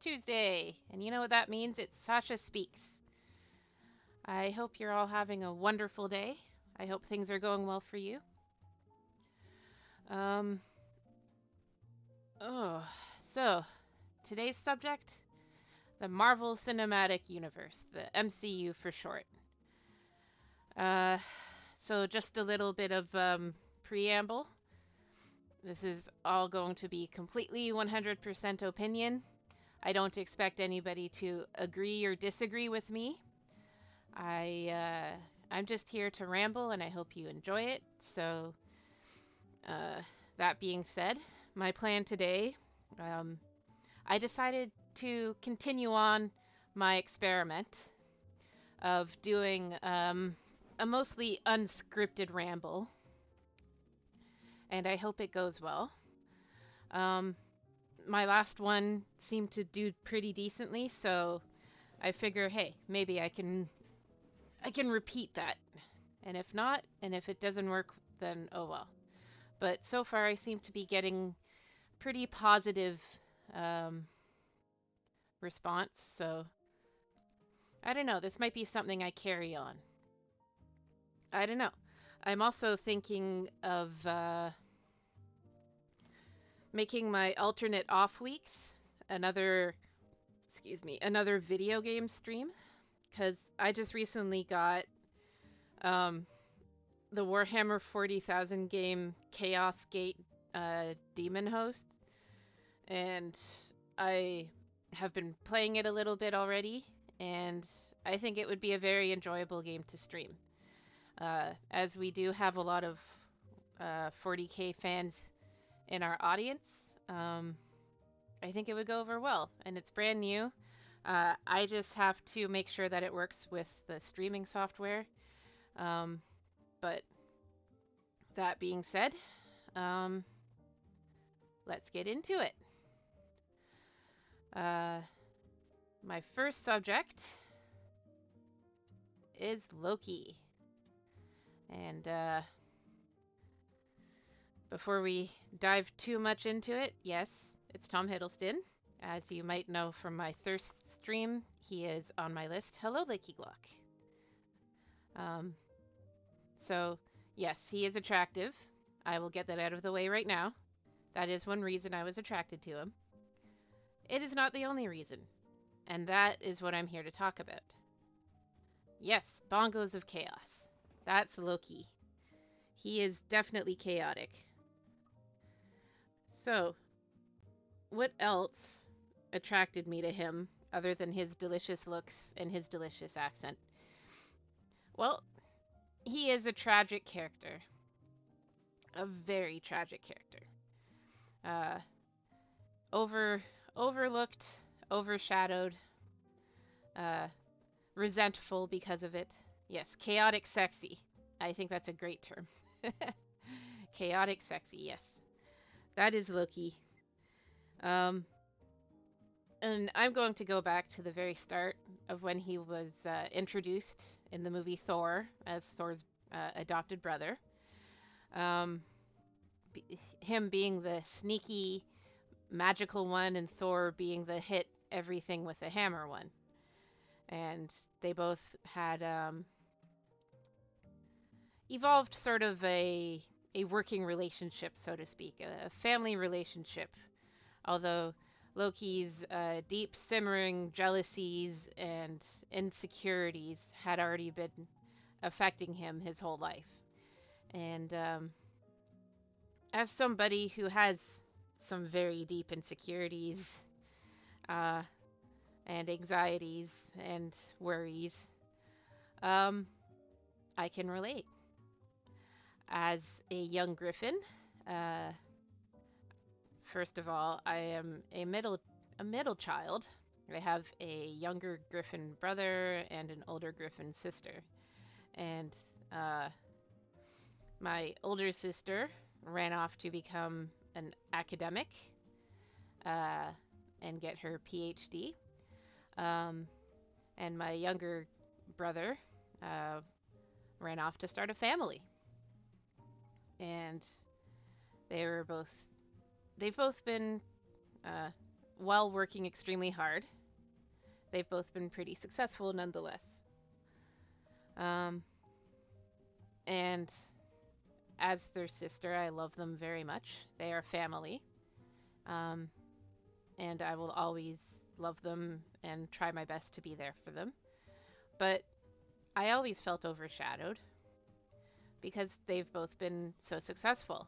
Tuesday, and you know what that means? It's Sasha Speaks. I hope you're all having a wonderful day. I hope things are going well for you. Um, oh, so today's subject, the Marvel Cinematic Universe, the MCU for short. Uh, so just a little bit of preamble. This is all going to be completely 100% opinion. I don't expect anybody to agree or disagree with me. I'm just here to ramble, and I hope you enjoy it. So, uh, that being said, my plan today, um, I decided to continue on my experiment of doing a mostly unscripted ramble, and I hope it goes well. Um, my last one seemed to do pretty decently, so I figure, hey, maybe I can repeat that. And if not, and if it doesn't work, then oh well. But so far, I seem to be getting pretty positive um, response. So I don't know. This might be something I carry on. I don't know. I'm also thinking of making my alternate off weeks another, another video game stream because I just recently got um, the Warhammer 40,000 game Chaos Gate Demon Host, and I have been playing it a little bit already, and I think it would be a very enjoyable game to stream. As we do have a lot of 40k fans in our audience, I think it would go over well, and it's brand new. I just have to make sure that it works with the streaming software. But that being said, um, let's get into it. Uh, my first subject is Loki. And before we dive too much into it, yes, it's Tom Hiddleston. As you might know from my Thirst stream, he is on my list. Hello, Lakey Glock. Um, so, yes, he is attractive. I will get that out of the way right now. That is one reason I was attracted to him. It is not the only reason, and that is what I'm here to talk about. Yes, Bongos of Chaos. That's Loki. He is definitely chaotic. So, what else attracted me to him other than his delicious looks and his delicious accent? Well, he is a tragic character. A very tragic character. Uh, over overlooked, overshadowed, uh, resentful because of it. Yes, chaotic sexy. I think that's a great term. Chaotic sexy, yes. That is Loki. Um, and I'm going to go back to the very start of when he was introduced in the movie Thor as Thor's adopted brother. Um, him being the sneaky, magical one, and Thor being the hit everything with a hammer one. And they both had evolved sort of a working relationship, so to speak, a family relationship. Although Loki's deep simmering jealousies and insecurities had already been affecting him his whole life. And as somebody who has some very deep insecurities uh, and anxieties and worries, um, I can relate. As a young griffin, uh, first of all, I am a middle child. I have a younger griffin brother and an older griffin sister. And uh, my older sister ran off to become an academic uh, and get her PhD. Um, and my younger brother uh, ran off to start a family. And they were both, they've both been uh, while working extremely hard, they've both been pretty successful nonetheless. Um, and as their sister, I love them very much. They are family. Um, and I will always love them and try my best to be there for them. But I always felt overshadowed because they've both been so successful.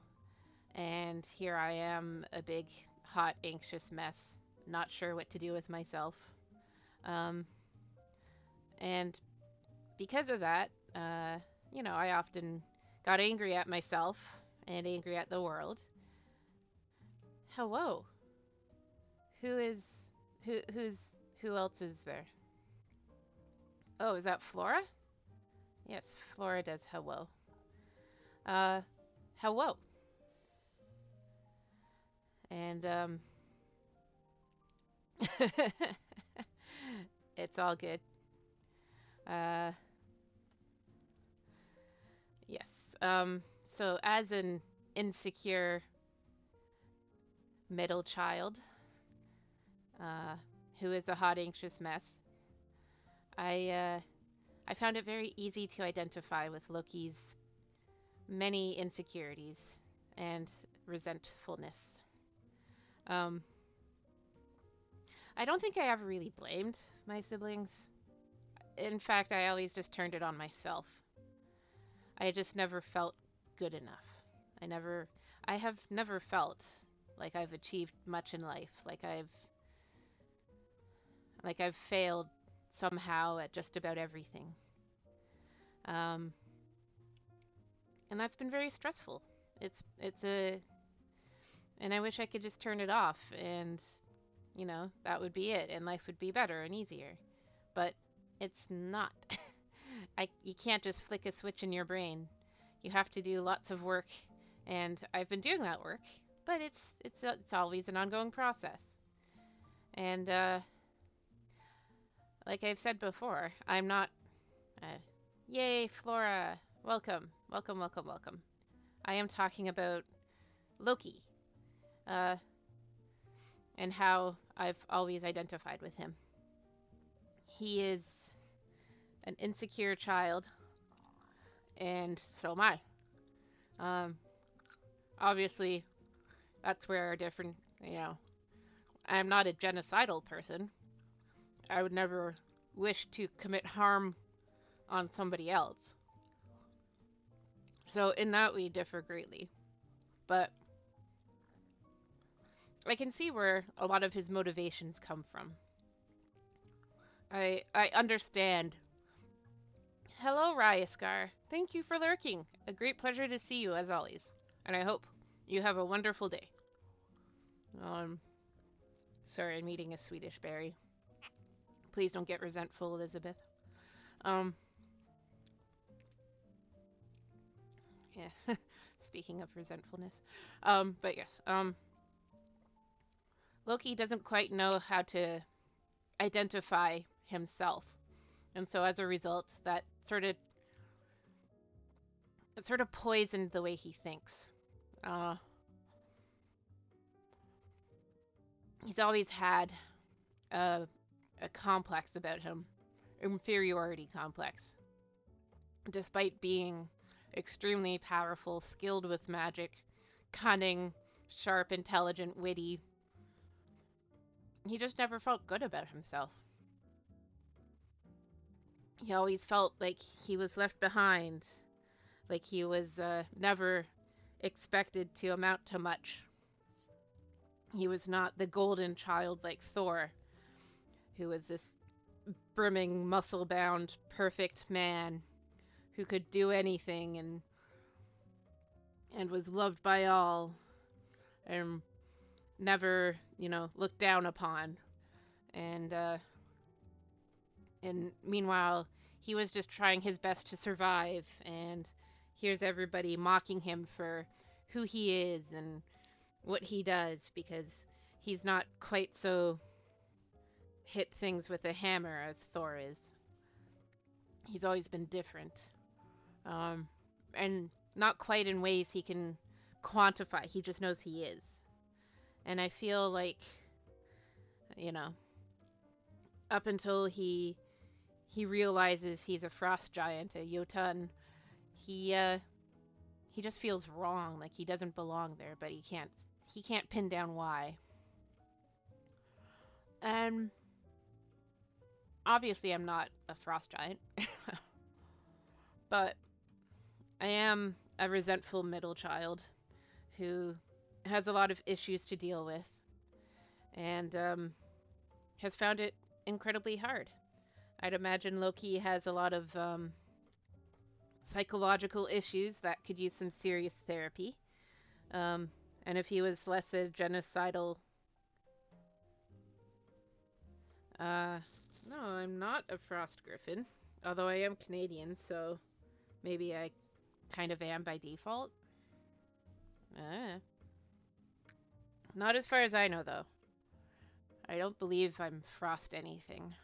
And here I am, a big, hot, anxious mess, not sure what to do with myself. Um, and because of that, I often got angry at myself and angry at the world. Hello, who is who's who else is there? Oh, is that Flora? Yes, Flora does hello. Uh, hello. And it's all good. Uh, yes. So as an insecure middle child, uh, who is a hot, anxious mess, I I found it very easy to identify with Loki's many insecurities and resentfulness. Um, I don't think I ever really blamed my siblings. In fact, I always just turned it on myself. I just never felt good enough. I never, I have never felt like I've achieved much in life, like I've failed somehow at just about everything. Um, and that's been very stressful. It's a, and I wish I could just turn it off and, that would be it and life would be better and easier. But it's not. You can't just flick a switch in your brain. You have to do lots of work, and I've been doing that work, but it's always an ongoing process. And like I've said before, I'm not. Uh, Yay, Flora! Welcome, welcome, welcome, welcome. I am talking about Loki, uh, and how I've always identified with him. He is an insecure child, and so am I. Um, Obviously, that's where our different, I'm not a genocidal person. I would never wish to commit harm on somebody else. So in that we differ greatly. But I can see where a lot of his motivations come from. I understand. Hello, Ryaskar. Thank you for lurking. A great pleasure to see you as always. And I hope you have a wonderful day. Um, Sorry, I'm eating a Swedish berry. Please don't get resentful, Elizabeth. Um, yeah. Speaking of resentfulness. But yes. Loki doesn't quite know how to identify himself. And so as a result, that sort of poisoned the way he thinks. Uh, he's always had a, a complex about him, inferiority complex, despite being extremely powerful, skilled with magic, cunning, sharp, intelligent, witty. He just never felt good about himself. He always felt like he was left behind, like he was never expected to amount to much. He was not the golden child like Thor, who was this brimming, muscle bound, perfect man who could do anything and was loved by all and never, looked down upon. And meanwhile, he was just trying his best to survive. And here's everybody mocking him for who he is and what he does because he's not quite so hit things with a hammer as Thor is. He's always been different. Um, and not quite in ways he can quantify. He just knows he is. And I feel like you know, up until he realizes he's a frost giant, a Jotun, he he just feels wrong, like he doesn't belong there, but he can't pin down why. And obviously I'm not a frost giant, but I am a resentful middle child who has a lot of issues to deal with and has found it incredibly hard. I'd imagine Loki has a lot of psychological issues that could use some serious therapy. Um, and if he was less a genocidal. Uh, no, I'm not a frost griffin. Although I am Canadian, so maybe I kind of am by default. Uh, Not as far as I know, though. I don't believe I'm frost anything.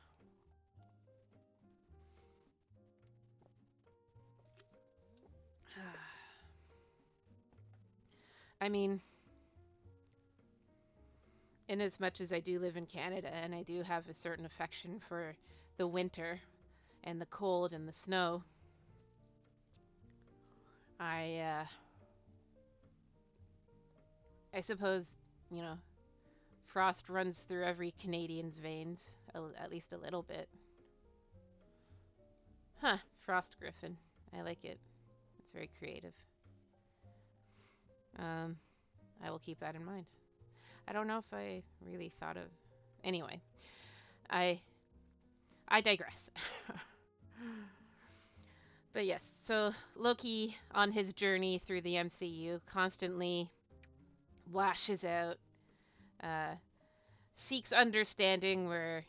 I mean, in as much as I do live in Canada and I do have a certain affection for the winter and the cold and the snow, I I suppose, you know, frost runs through every Canadian's veins, at least a little bit. Huh, frost griffin. I like it. It's very creative. Um, I will keep that in mind. I don't know if I really thought of. Anyway, I I digress. But yes, so Loki on his journey through the MCU constantly lashes out, uh, seeks understanding where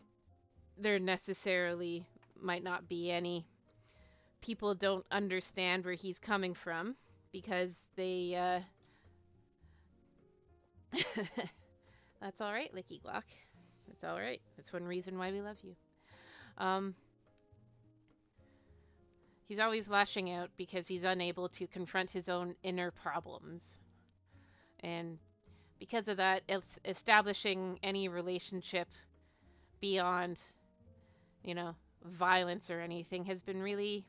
there necessarily might not be any. People don't understand where he's coming from because they. That's all right, Licky Glock. That's all right. That's one reason why we love you. Um, he's always lashing out because he's unable to confront his own inner problems. And because of that, it's establishing any relationship beyond, you know, violence or anything has been really,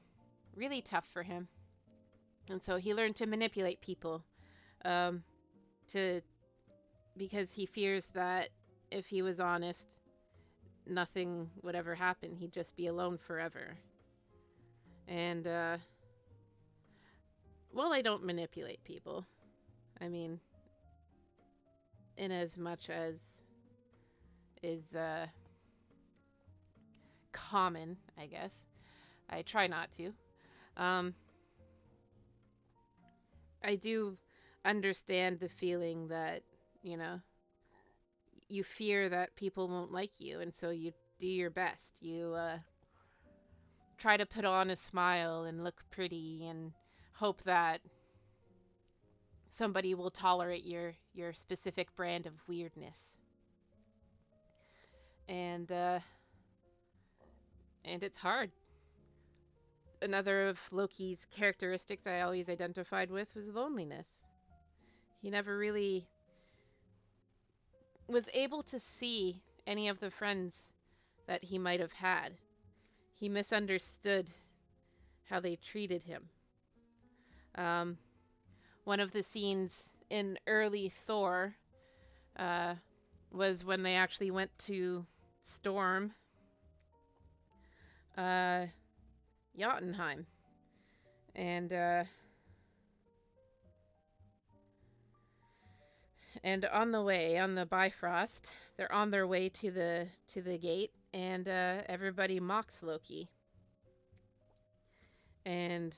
really tough for him. And so he learned to manipulate people, um, to because he fears that if he was honest, nothing would ever happen. He'd just be alone forever. And well, I don't manipulate people. I mean, in as much as is common, I guess. I try not to. Um, I do understand the feeling that, you know, you fear that people won't like you, and so you do your best. You try to put on a smile and look pretty and hope that somebody will tolerate your specific brand of weirdness. And and it's hard. Another of Loki's characteristics I always identified with was loneliness. He never really was able to see any of the friends that he might have had. He misunderstood how they treated him. Um, One of the scenes in early Thor uh, was when they actually went to storm uh, Jotunheim, and on the way, on the Bifrost, they're on their way to the gate, and everybody mocks Loki, and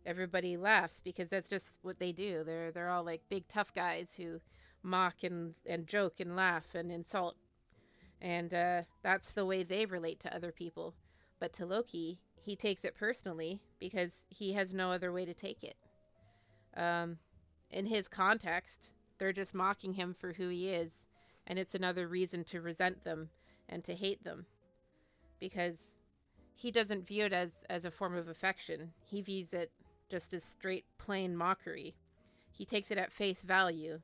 everybody laughs because that's just what they do. They're all like big tough guys who mock and joke and laugh and insult, and that's the way they relate to other people. But to Loki, he takes it personally because he has no other way to take it. Um, in his context, they're just mocking him for who he is, and it's another reason to resent them and to hate them because he doesn't view it as a form of affection. He views it just as straight, plain mockery. He takes it at face value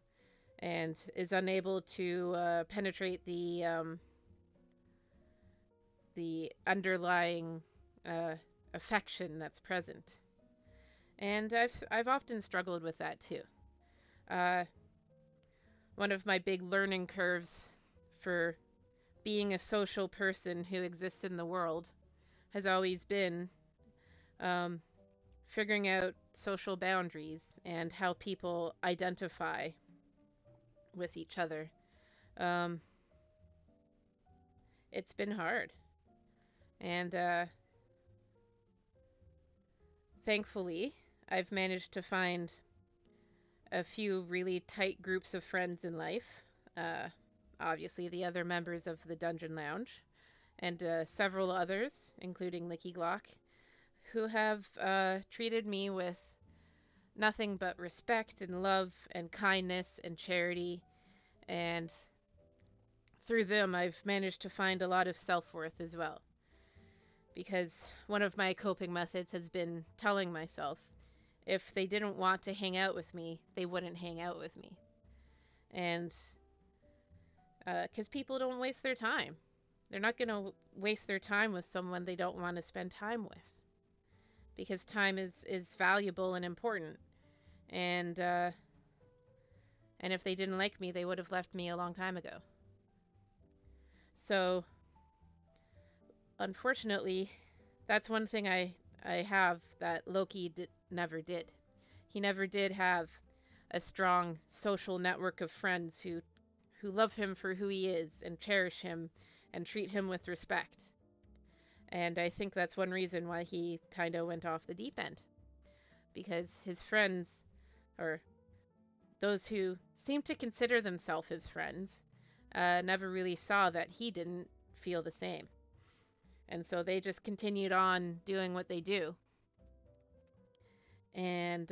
and is unable to penetrate the the underlying uh, affection that's present. And I've often struggled with that too. Uh, One of my big learning curves for being a social person who exists in the world has always been um, figuring out social boundaries and how people identify with each other. Um, it's been hard. And thankfully, I've managed to find a few really tight groups of friends in life. Uh, Obviously, the other members of the Dungeon Lounge, and several others, including Licky Glock, who have treated me with nothing but respect and love and kindness and charity. And through them, I've managed to find a lot of self worth as well. Because one of my coping methods has been telling myself if they didn't want to hang out with me, they wouldn't hang out with me. And because people don't waste their time. They're not going to waste their time with someone they don't want to spend time with. Because time is valuable and important. And and if they didn't like me, they would have left me a long time ago. So, unfortunately, that's one thing I have that never did. He never did have a strong social network of friends who love him for who he is and cherish him and treat him with respect. And I think that's one reason why he kind of went off the deep end, because his friends, or those who seem to consider themselves his friends, never really saw that he didn't feel the same. And so they just continued on doing what they do. And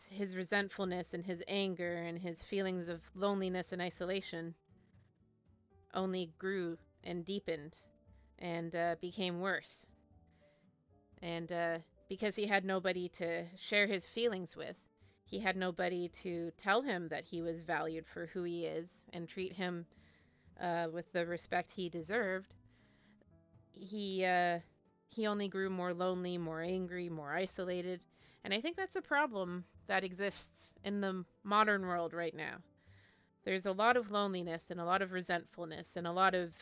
his resentfulness and his anger and his feelings of loneliness and isolation only grew and deepened and became worse. And because he had nobody to share his feelings with, he had nobody to tell him that he was valued for who he is and treat him with the respect he deserved. He only grew more lonely, more angry, more isolated, and I think that's a problem that exists in the modern world right now. There's a lot of loneliness and a lot of resentfulness and a lot of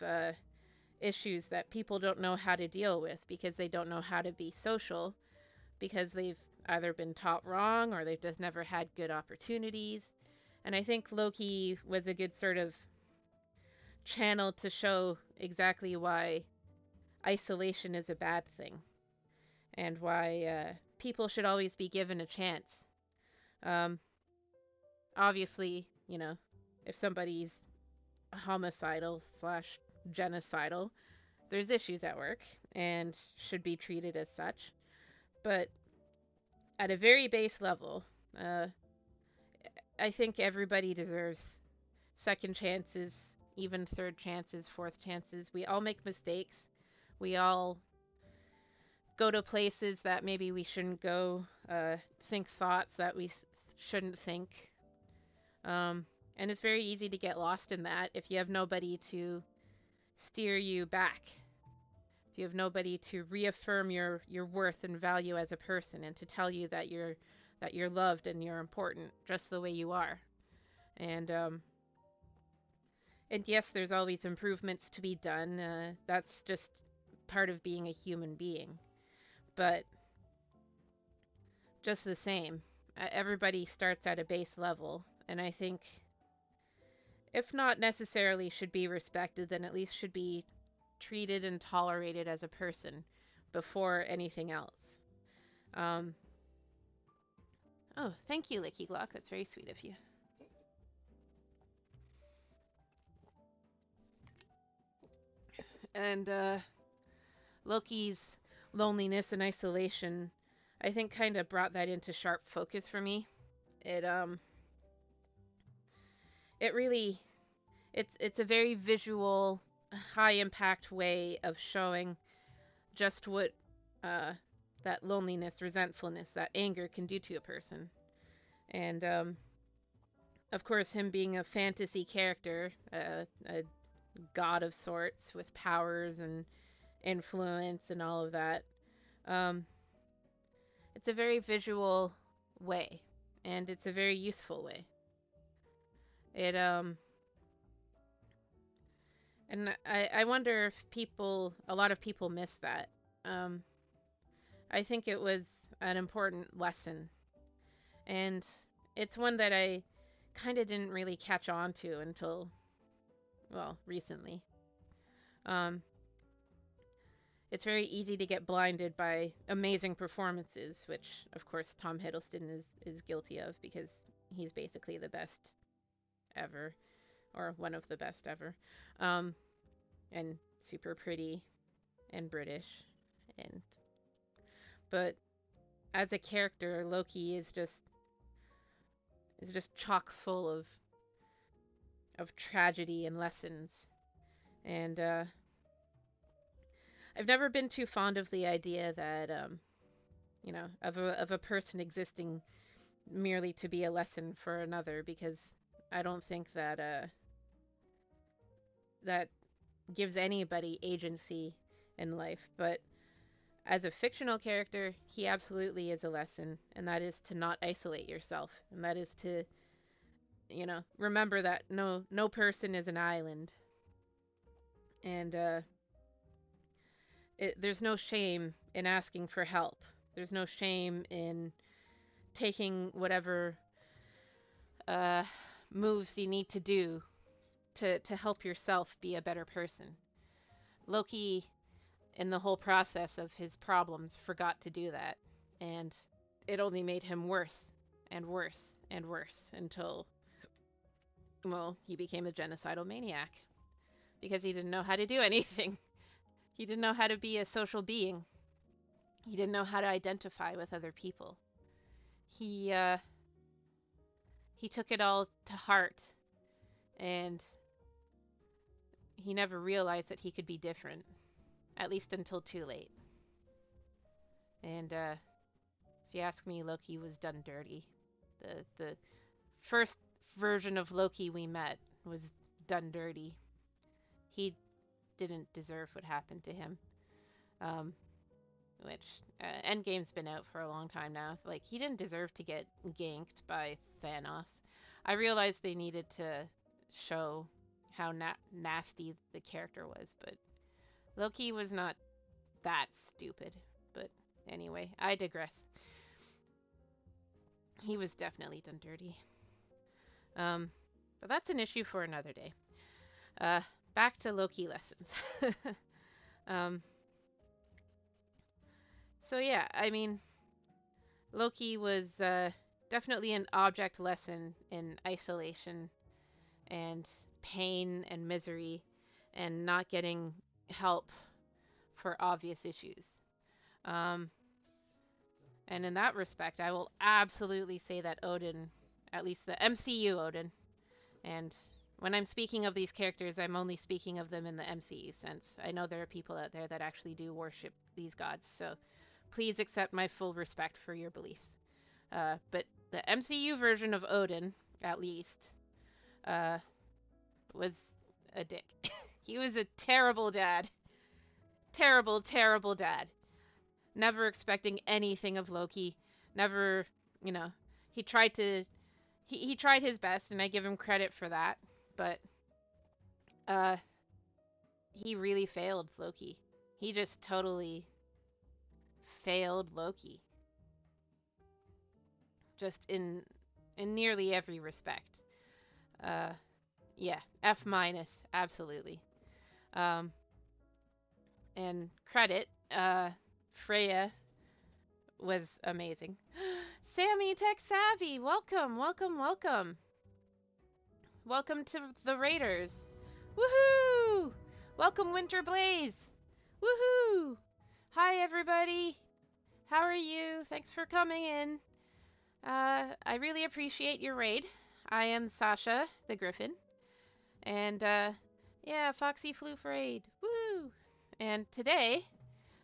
issues that people don't know how to deal with because they don't know how to be social, because they've either been taught wrong or they've just never had good opportunities. And I think Loki was a good sort of channel to show exactly why isolation is a bad thing and why people should always be given a chance. Um, Obviously, if somebody's homicidal slash genocidal, there's issues at work and should be treated as such. But at a very base level, uh, I think everybody deserves second chances, even third chances, fourth chances. We all make mistakes. We all go to places that maybe we shouldn't go, think thoughts that we shouldn't think. And it's very easy to get lost in that if you have nobody to steer you back. If you have nobody to reaffirm your worth and value as a person and to tell you that you're loved and you're important just the way you are. And yes, there's always improvements to be done. That's just part of being a human being. But just the same, everybody starts at a base level, and I think if not necessarily should be respected, then at least should be treated and tolerated as a person before anything else. Um, oh, thank you, Licky Glock. That's very sweet of you. And Loki's loneliness and isolation, I think, kind of brought that into sharp focus for me. It it really, it's a very visual, high impact way of showing just what uh, that loneliness, resentfulness, that anger can do to a person. And of course, him being a fantasy character, a god of sorts with powers and influence and all of that. Um, it's a very visual way, and it's a very useful way. It and I wonder if a lot of people miss that. Um, I think it was an important lesson, and it's one that I kind of didn't really catch on to until, well, recently. Um, it's very easy to get blinded by amazing performances, which, of course, Tom Hiddleston is guilty of because he's basically the best ever, or one of the best ever, um, and super pretty and British, and but as a character, Loki is just chock full of tragedy and lessons. And I've never been too fond of the idea that of a person existing merely to be a lesson for another, because I don't think that gives anybody agency in life. But as a fictional character, he absolutely is a lesson, and that is to not isolate yourself, and that is to remember that no person is an island, and there's no shame in asking for help. There's no shame in taking whatever uh, moves you need to do to help yourself be a better person. Loki, in the whole process of his problems, forgot to do that, and it only made him worse and worse and worse until, well, he became a genocidal maniac because he didn't know how to do anything. He didn't know how to be a social being. He didn't know how to identify with other people. He he took it all to heart, and he never realized that he could be different, at least until too late. And if you ask me, Loki was done dirty. The first version of Loki we met was done dirty. He didn't deserve what happened to him. Um, which Endgame's been out for a long time now. Like, he didn't deserve to get ganked by Thanos. I realized they needed to show how nasty the character was, but Loki was not that stupid. But anyway, I digress. He was definitely done dirty. Um, but that's an issue for another day. Uh, back to Loki lessons. um, so yeah, I mean, Loki was definitely an object lesson in isolation and pain and misery and not getting help for obvious issues. Um, and in that respect, I will absolutely say that Odin, at least the MCU Odin, and when I'm speaking of these characters, I'm only speaking of them in the MCU sense. I know there are people out there that actually do worship these gods, so please accept my full respect for your beliefs. But the MCU version of Odin, at least, uh, was a dick. He was a terrible dad. Terrible, terrible dad. Never expecting anything of Loki. Never, you know, he tried to. He tried his best, and I give him credit for that. But uh, he really failed Loki. He just totally failed Loki. Just in nearly every respect. Uh, yeah, F minus, absolutely. Um, and credit, Freya was amazing. Sammy Tech Savvy, welcome, welcome, welcome. Welcome to the Raiders. Woohoo! Welcome Winter Blaze. Woohoo! Hi everybody. How are you? Thanks for coming in. I really appreciate your raid. I am Sasha the Griffin. And yeah, Foxy flew for raid. Woo! And today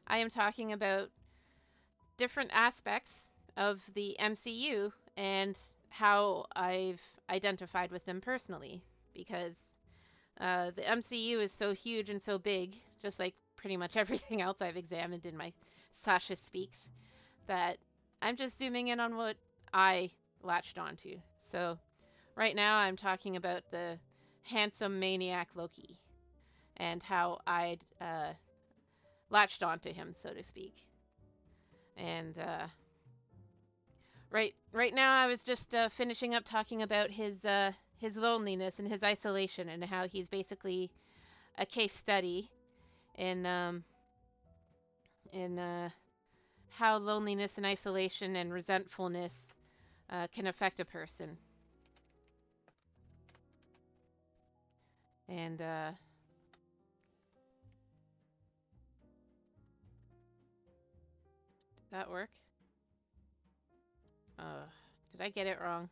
I am talking about different aspects of the MCU and how I've identified with them personally, because The MCU is so huge and so big, just like pretty much everything else I've examined in my Sasha Speaks, that I'm just zooming in on what I latched onto. So, right now I'm talking about the handsome maniac Loki and how I'd latched onto him, so to speak. And right now I was just finishing up talking about his loneliness and his isolation and how he's basically a case study in how loneliness and isolation and resentfulness can affect a person. And did that work? Did I get it wrong?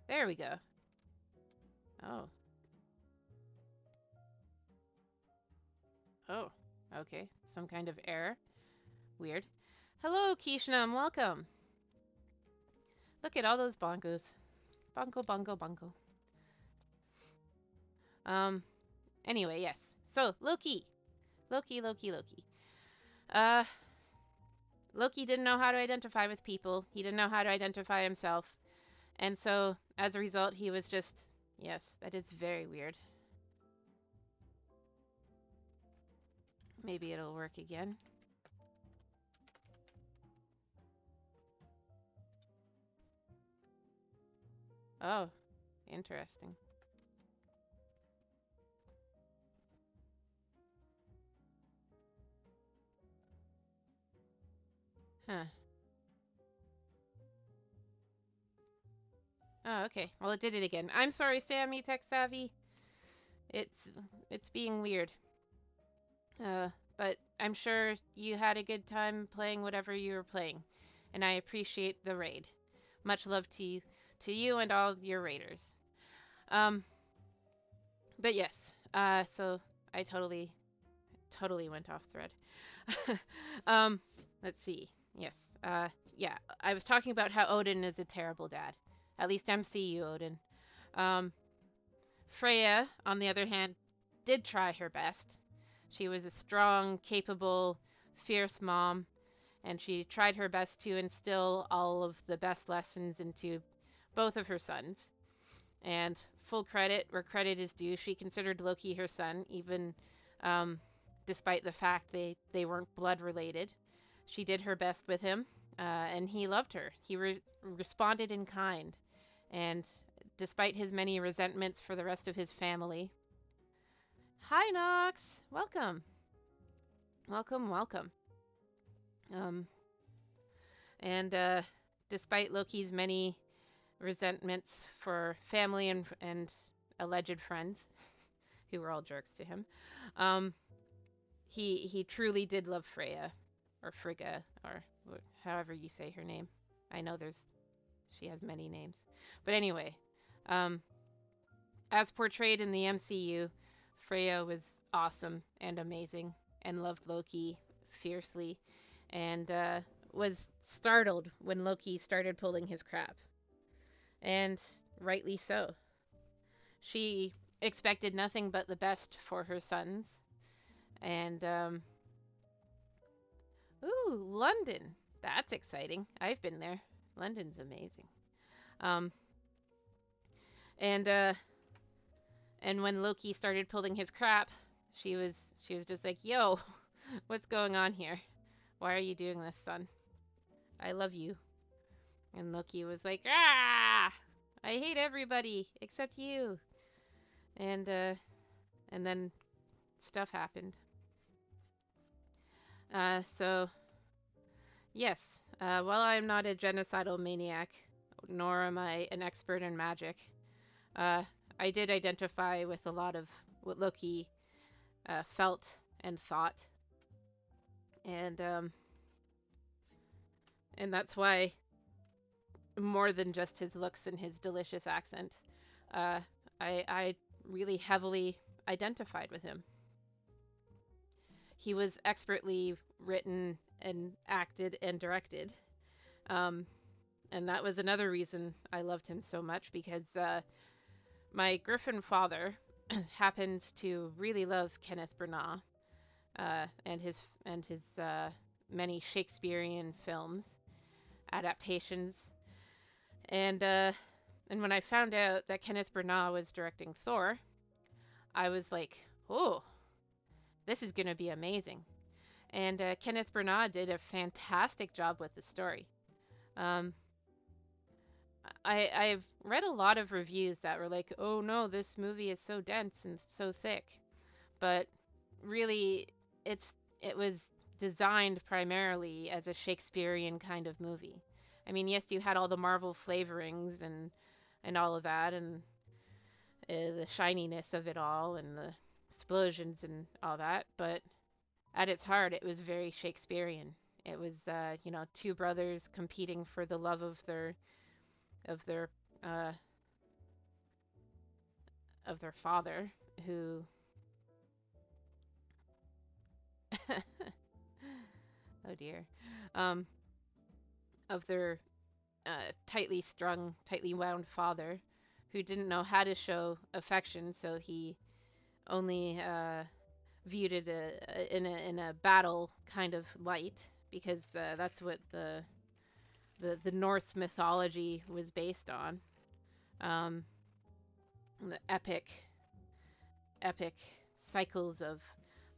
There we go. Oh. Oh. Okay. Some kind of error. Weird. Hello, Kishnam. Welcome. Look at all those bongos. Bongo, bongo, bongo. Anyway, yes. So, Loki. Loki, Loki, Loki. Uh, Loki didn't know how to identify with people. He didn't know how to identify himself. And so, as a result, he was just... Yes, that is very weird. Maybe it'll work again. Oh, interesting. Huh. Oh, okay. Well, it did it again. I'm sorry, Sammy Tech Savvy. It's it's being weird. Uh, but I'm sure you had a good time playing whatever you were playing, and I appreciate the raid. Much love to you and all your raiders. Um, but yes. So I totally went off thread. um, let's see. Yes. Yeah. I was talking about how Odin is a terrible dad. At least MCU Odin. Um, Freya, on the other hand, did try her best. She was a strong, capable, fierce mom, and she tried her best to instill all of the best lessons into both of her sons. And full credit where credit is due, she considered Loki her son, even um, despite the fact they weren't blood related. She did her best with him, and he loved her. He responded in kind, and despite his many resentments for the rest of his family. Hi, Nox! Welcome. Welcome, welcome. Um, and despite Loki's many resentments for family and alleged friends, who were all jerks to him, um, he truly did love Freya, or Frigga, or however you say her name. I know she has many names, but anyway, um, as portrayed in the MCU, Freya was awesome and amazing and loved Loki fiercely, and was startled when Loki started pulling his crap. And rightly so. She expected nothing but the best for her sons. And, ooh, London. That's exciting. I've been there. London's amazing. Um, and, uh, and when Loki started pulling his crap, she was just like, "Yo, what's going on here? Why are you doing this, son? I love you." And Loki was like, "Ah! I hate everybody except you." And then stuff happened. So yes, while I'm not a genocidal maniac, nor am I an expert in magic, uh, I did identify with a lot of what Loki felt and thought, and that's why, more than just his looks and his delicious accent, uh, I really heavily identified with him. He was expertly written and acted and directed. Um, and that was another reason I loved him so much, because My Griffin father happens to really love Kenneth Branagh and his many Shakespearean films adaptations, and when I found out that Kenneth Branagh was directing Thor, I was like, oh, this is gonna be amazing. And Kenneth Branagh did a fantastic job with the story. Um, I've read a lot of reviews that were like, oh no, this movie is so dense and so thick, but really, it's it was designed primarily as a Shakespearean kind of movie. I mean, yes, you had all the Marvel flavorings and all of that, and the shininess of it all, and the explosions and all that, but at its heart, it was very Shakespearean. It was, two brothers competing for the love of their uh, of their father, who oh dear, um, of their tightly strung, tightly wound father, who didn't know how to show affection, so he only viewed it in a battle kind of light, because that's what the Norse mythology was based on. Um, the epic cycles of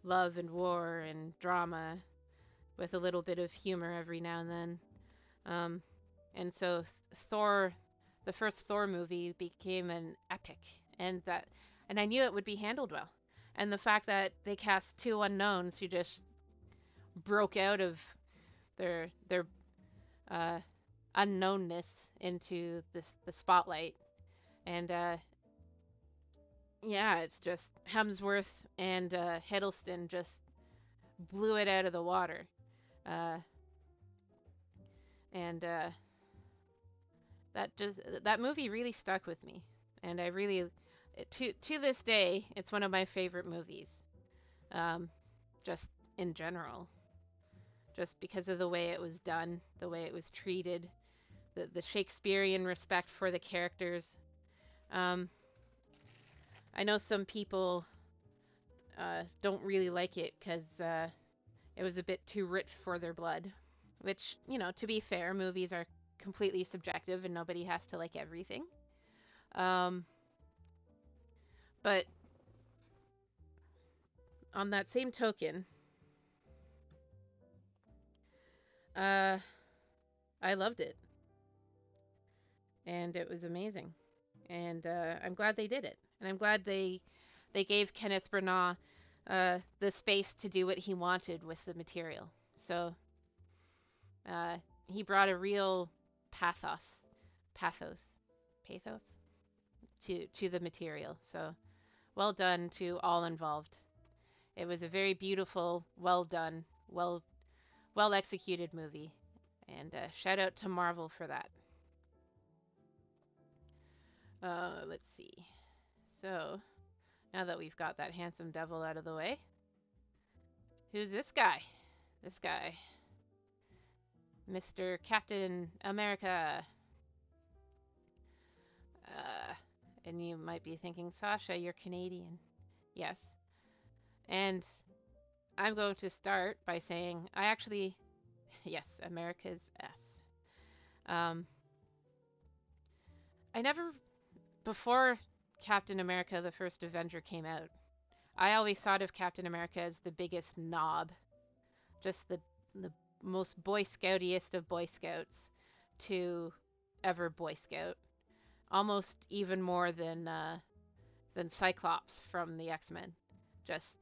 love and war and drama with a little bit of humor every now and then. Um, and so Thor, the first Thor movie became an epic, and I knew it would be handled well. And the fact that they cast two unknowns who just broke out of their uh, unknownness into the spotlight, and yeah, it's just Hemsworth and Hiddleston just blew it out of the water, uh, and that movie really stuck with me, and I really to this day it's one of my favorite movies, um, just in general, just because of the way it was done, the way it was treated, the Shakespearean respect for the characters. Um, I know some people don't really like it because it was a bit too rich for their blood, which, to be fair, movies are completely subjective and nobody has to like everything. Um, but on that same token, uh, I loved it and it was amazing. And I'm glad they did it. And I'm glad they gave Kenneth Branagh the space to do what he wanted with the material. So uh, he brought a real pathos, pathos, pathos to the material. So well done to all involved. It was a very beautiful, well done, well executed movie, and shout out to Marvel for that. Let's see. So now that we've got that handsome devil out of the way, who's this guy? This guy, Mr. Captain America. Uh, and you might be thinking, Sasha, you're Canadian. Yes. And I'm going to start by saying I actually, yes, America's S. Um, I never, before Captain America, the first Avenger came out, I always thought of Captain America as the biggest knob, just the most Boy Scoutiest of Boy Scouts to ever Boy Scout, almost even more than Cyclops from the X-Men. Just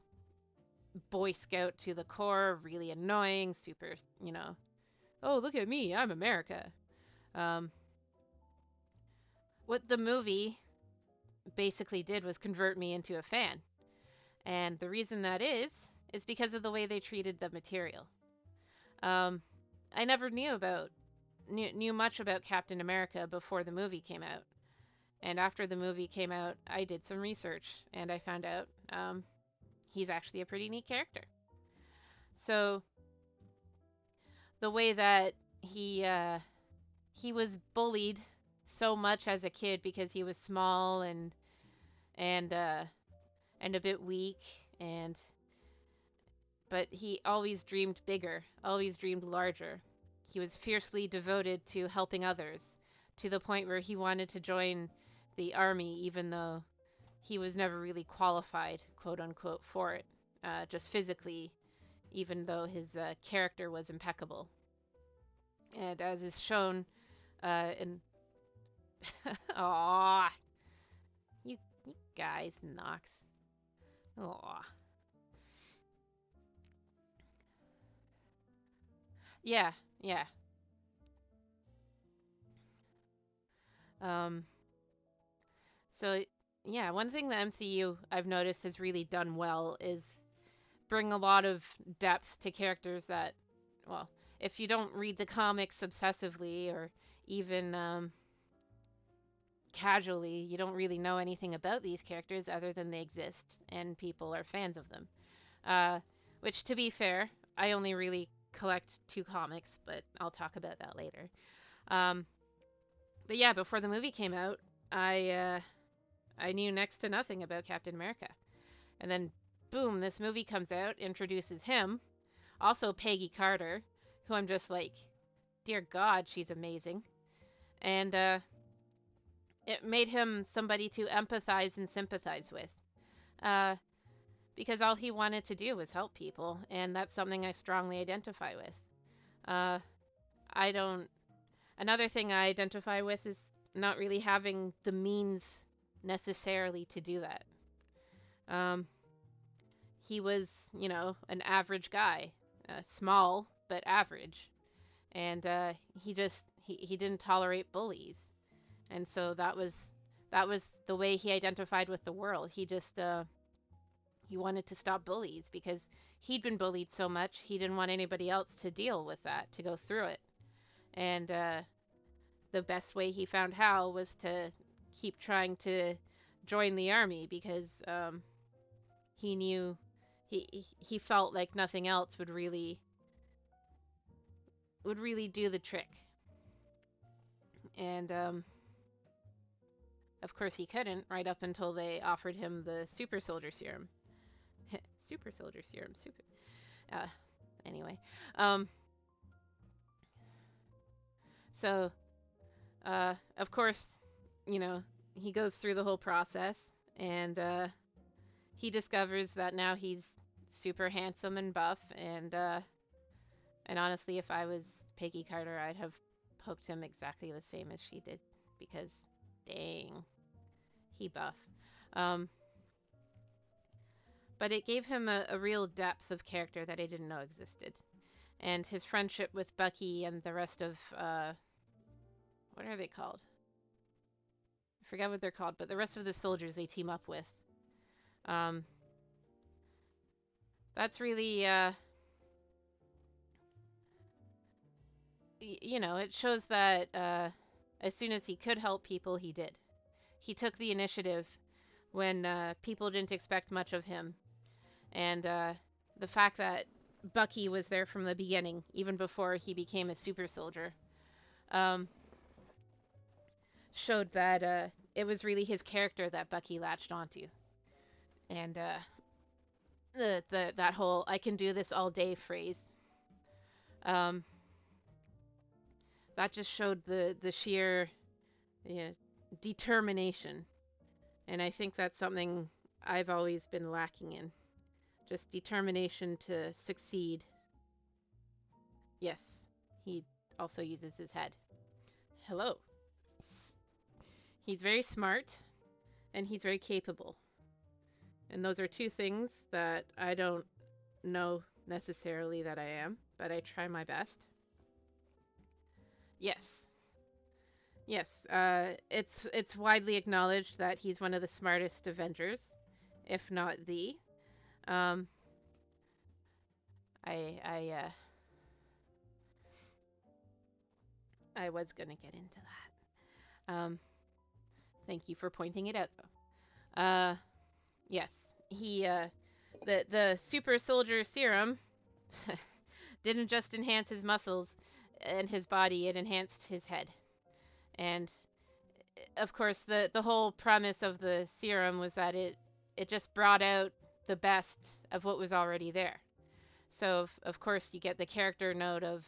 Boy Scout to the core, really annoying, super, oh, look at me, I'm America. Um, what the movie basically did was convert me into a fan. And the reason that is because of the way they treated the material. Um, I never knew much about Captain America before the movie came out. And after the movie came out, I did some research and I found out he's actually a pretty neat character. So the way that he was bullied so much as a kid because he was small and and a bit weak, and but he always dreamed bigger, always dreamed larger. He was fiercely devoted to helping others, to the point where he wanted to join the army, even though he was never really qualified, quote unquote, for it, just physically, even though his character was impeccable. And as is shown in. Aw, you guys, Knox. Aw. Yeah, yeah. Um, so, yeah, one thing the MCU I've noticed has really done well is bring a lot of depth to characters that, well, if you don't read the comics obsessively or even casually, you don't really know anything about these characters other than they exist and people are fans of them. Uh, which, to be fair, I only really collect two comics, but I'll talk about that later. Um, but yeah, before the movie came out, I knew next to nothing about Captain America, and then boom, this movie comes out, introduces him, also Peggy Carter, who I'm just like, dear God, she's amazing, and it made him somebody to empathize and sympathize with. Uh, because all he wanted to do was help people, and that's something I strongly identify with. Uh, I don't. Another thing I identify with is not really having the means necessarily to do that. Um, he was, an average guy, small but average, and he didn't tolerate bullies, and so that was the way he identified with the world. He wanted to stop bullies because he'd been bullied so much he didn't want anybody else to deal with that, to go through it. And the best way he found how was to keep trying to join the army because he knew he felt like nothing else would really do the trick. And of course he couldn't right up until they offered him the super soldier serum. Super soldier serum. Super. Uh, anyway, um, so of course, you know, he goes through the whole process, and he discovers that now he's super handsome and buff, and honestly, if I was Peggy Carter, I'd have poked him exactly the same as she did, because dang, he buff. Um, but it gave him a real depth of character that I didn't know existed, and his friendship with Bucky and the rest of what are they called? I forget what they're called, but the rest of the soldiers they team up with. Um, that's really, it shows that as soon as he could help people, he did. He took the initiative when people didn't expect much of him. And the fact that Bucky was there from the beginning, even before he became a super soldier, um, showed that it was really his character that Bucky latched onto. And that whole "I can do this all day" phrase, um, that just showed the sheer, yeah, determination. And I think that's something I've always been lacking in. Just determination to succeed. Yes, he also uses his head. Hello. He's very smart and he's very capable. And those are two things that I don't know necessarily that I am, but I try my best. Yes. Yes, it's widely acknowledged that he's one of the smartest Avengers, if not the. Um, I I was gonna get into that. Thank you for pointing it out, though. Yes, he the super soldier serum didn't just enhance his muscles and his body; it enhanced his head, and of course, the whole premise of the serum was that it just brought out the best of what was already there. So of course you get the character note of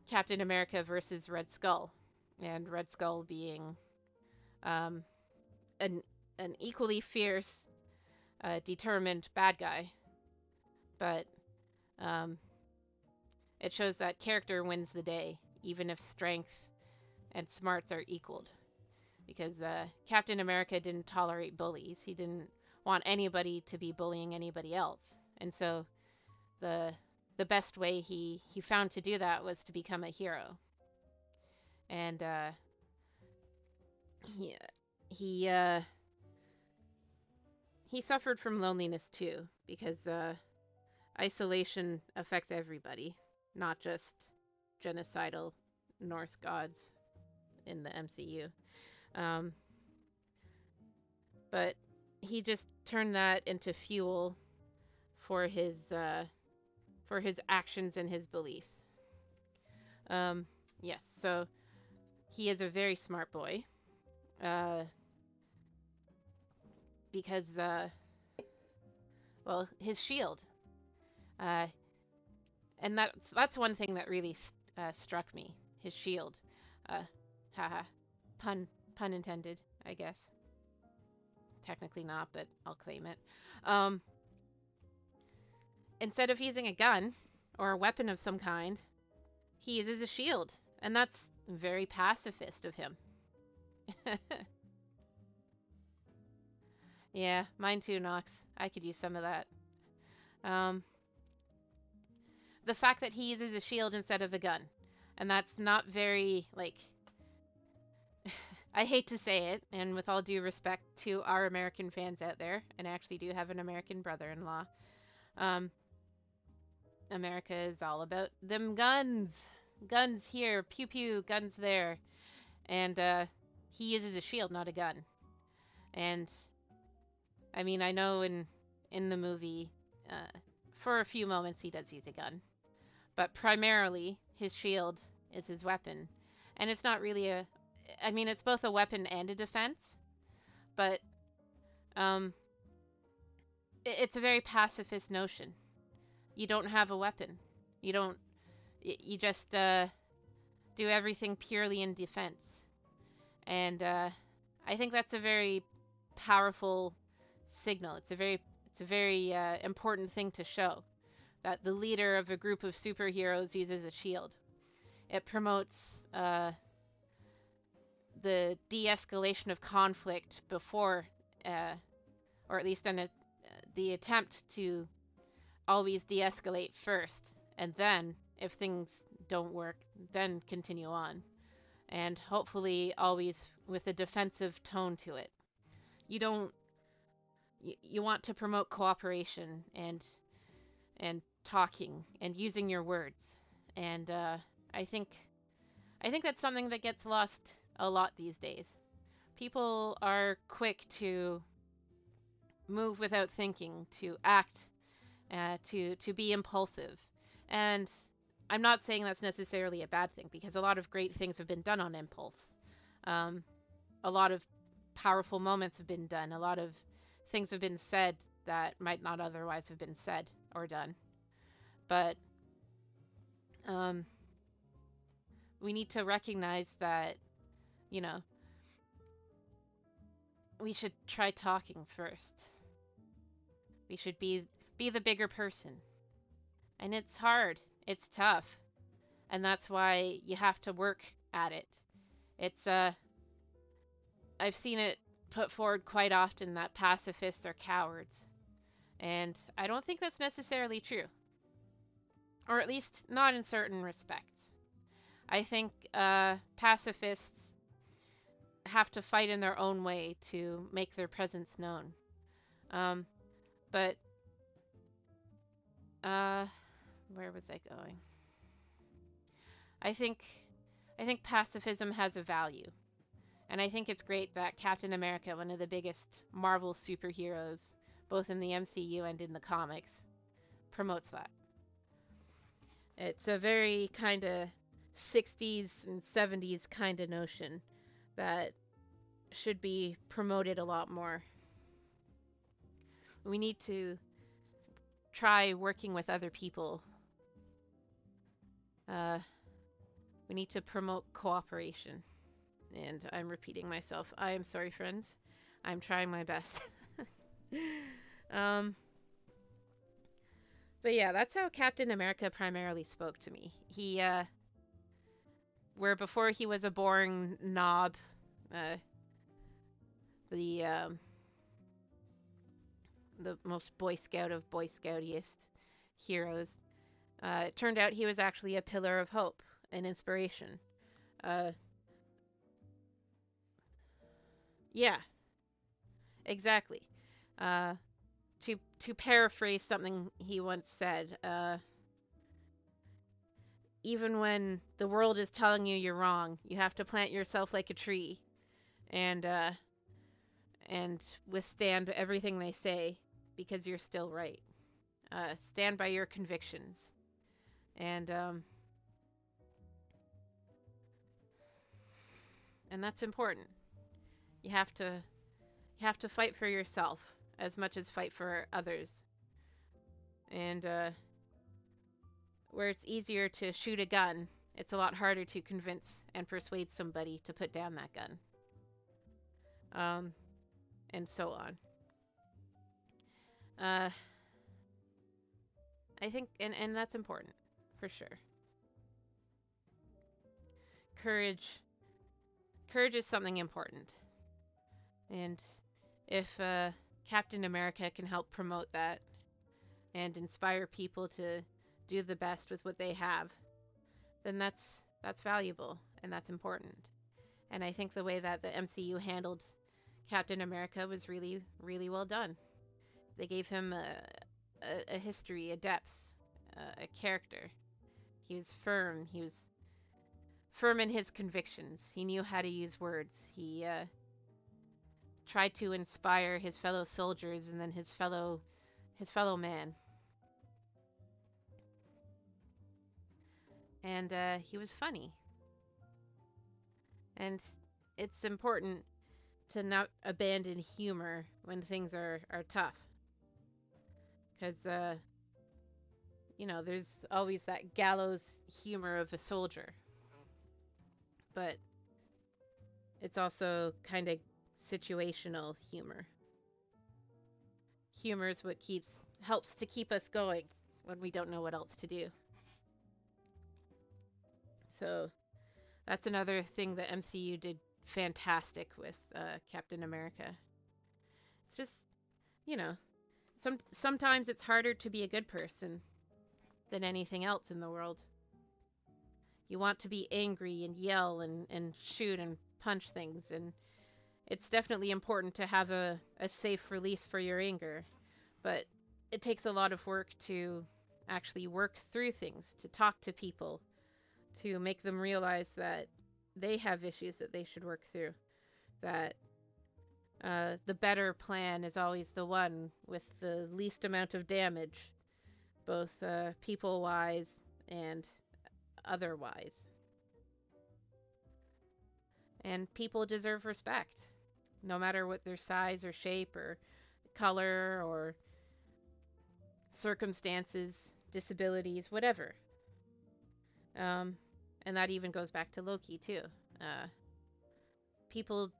Captain America versus Red Skull, and Red Skull being um, an equally fierce, determined bad guy, but um, it shows that character wins the day, even if strength and smarts are equaled. Because Captain America didn't tolerate bullies. He didn't want anybody to be bullying anybody else, and so the the best way he found to do that was to become a hero. And he he uh, he suffered from loneliness too, because isolation affects everybody, not just genocidal Norse gods in the MCU. Um, but he just turned that into fuel for his actions and his beliefs. Um, yes, so he is a very smart boy, uh, because well, his shield, uh, and that's one thing that really struck me. His shield, uh, haha, pun intended, I guess. Technically not, but I'll claim it. Um, Instead of using a gun or a weapon of some kind, he uses a shield, and that's very pacifist of him. Yeah, mine too, Nox. I could use some of that. Um, the fact that he uses a shield instead of a gun, and that's not very, like, I hate to say it, and with all due respect to our American fans out there, and I actually do have an American brother-in-law, um, America is all about them guns. Guns here, pew pew, guns there. And he uses a shield, not a gun. And I mean, I know in the movie, for a few moments he does use a gun, but primarily his shield is his weapon, and it's not really a. I mean, it's both a weapon and a defense, but um, it's a very pacifist notion. You don't have a weapon. You don't. You just do everything purely in defense, and I think that's a very powerful signal. It's a very important thing to show that the leader of a group of superheroes uses a shield. It promotes the de-escalation of conflict before, uh, or at least the attempt to always de-escalate first, and then if things don't work, then continue on, and hopefully always with a defensive tone to it. You don't you want to promote cooperation and talking and using your words. And I think I think that's something that gets lost a lot these days. People are quick to move without thinking, to act, to be impulsive, and I'm not saying that's necessarily a bad thing because a lot of great things have been done on impulse. Um, a lot of powerful moments have been done. A lot of things have been said that might not otherwise have been said or done. But um, we need to recognize that, you know, we should try talking first. We should be the bigger person. And it's hard. It's tough. And that's why you have to work at it. It's I've seen it put forward quite often that pacifists are cowards. And I don't think that's necessarily true. Or at least not in certain respects. I think pacifists have to fight in their own way to make their presence known. Um, but uh, where was I going? I think I think pacifism has a value, and I think it's great that Captain America, one of the biggest Marvel superheroes, both in the MCU and in the comics, promotes that. It's a very kind of 60s and 70s kind of notion that should be promoted a lot more. We need to try working with other people. Uh, we need to promote cooperation. And I'm repeating myself. I am sorry, friends. I'm trying my best. um, but yeah, that's how Captain America primarily spoke to me. Where before he was a boring knob, uh, the um, the most Boy Scout of Boy Scoutiest heroes, it turned out he was actually a pillar of hope and inspiration. Uh, yeah, exactly. Uh, to paraphrase something he once said, even when the world is telling you you're wrong, you have to plant yourself like a tree and withstand everything they say because you're still right. Stand by your convictions, and that's important. You have to fight for yourself as much as fight for others. And where it's easier to shoot a gun, it's a lot harder to convince and persuade somebody to put down that gun. Um, and so on. Uh, I think, and that's important for sure. Courage, courage is something important, and if Captain America can help promote that and inspire people to do the best with what they have, then that's valuable and that's important. And I think the way that the MCU handled Captain America was really, really well done. They gave him a history, a depth, a character. He was firm. He was firm in his convictions. He knew how to use words. He tried to inspire his fellow soldiers and then his fellow man. And he was funny. And it's important to not abandon humor when things are tough. Because, there's always that gallows humor of a soldier. But it's also kind of situational humor. Humor is what helps to keep us going when we don't know what else to do. So that's another thing that MCU did fantastic with Captain America. It's just, you know, sometimes it's harder to be a good person than anything else in the world. You want to be angry and yell and shoot and punch things, and it's definitely important to have a safe release for your anger, but it takes a lot of work to actually work through things, to talk to people, to make them realize that they have issues that they should work through, that the better plan is always the one with the least amount of damage, both people-wise and otherwise. And people deserve respect, no matter what their size or shape or color or circumstances, disabilities, whatever. Um, and that even goes back to Loki too. Uh, people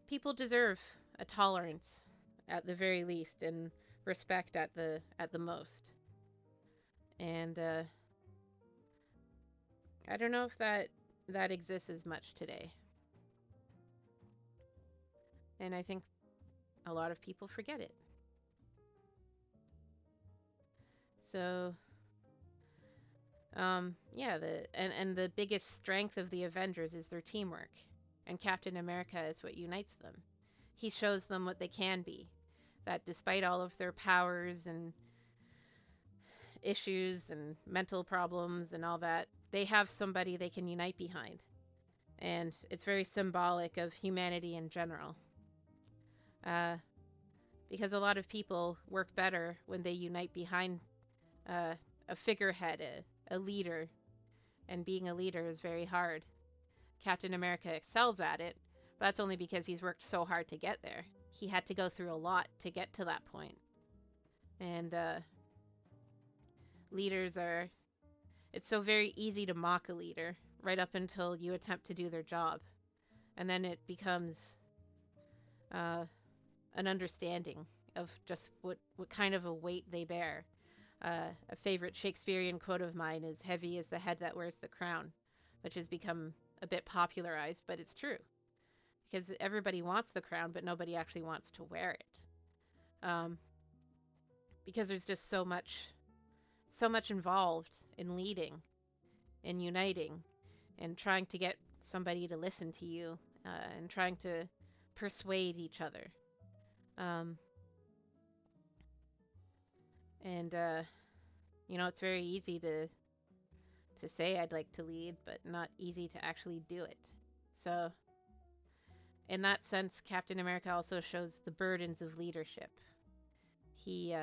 people deserve a tolerance at the very least and respect at the most. And I don't know if that exists as much today. And I think a lot of people forget it. So yeah, the biggest strength of the Avengers is their teamwork, and Captain America is what unites them. He shows them what they can be, that despite all of their powers and issues and mental problems and all that, they have somebody they can unite behind. And it's very symbolic of humanity in general. Uh, because a lot of people work better when they unite behind uh, a figurehead, a leader, and being a leader is very hard. Captain America excels at it, but that's only because he's worked so hard to get there. He had to go through a lot to get to that point. And leaders are, it's so very easy to mock a leader right up until you attempt to do their job. And then it becomes an understanding of just what kind of a weight they bear. A favorite Shakespearean quote of mine is, "Heavy is the head that wears the crown," which has become a bit popularized, but it's true. Because everybody wants the crown, but nobody actually wants to wear it. Um, because there's just so much involved in leading and uniting and trying to get somebody to listen to you and trying to persuade each other. Um, and it's very easy to say I'd like to lead, but not easy to actually do it. So, in that sense, Captain America also shows the burdens of leadership. He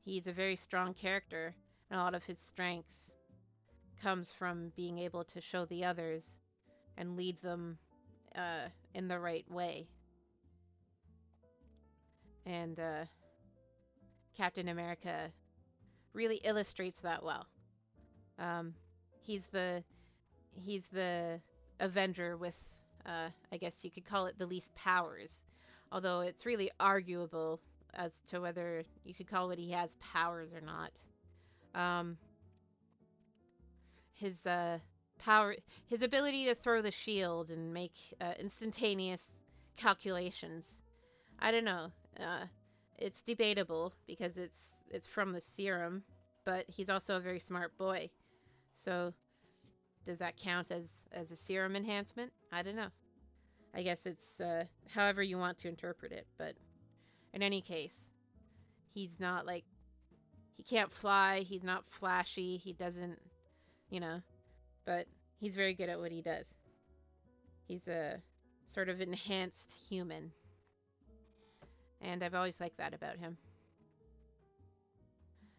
he's a very strong character, and a lot of his strength comes from being able to show the others and lead them in the right way. And Captain America really illustrates that well. Um, he's the he's the Avenger with, I guess you could call it, the least powers. Although it's really arguable as to whether you could call what he has powers or not. Um, his power, his ability to throw the shield and make instantaneous calculations. I don't know. It's debatable because it's from the serum, but he's also a very smart boy. So does that count as a serum enhancement? I don't know. I guess it's however you want to interpret it, but in any case, he's not like, he can't fly, he's not flashy, he doesn't, you know, but he's very good at what he does. He's a sort of enhanced human, and I've always liked that about him.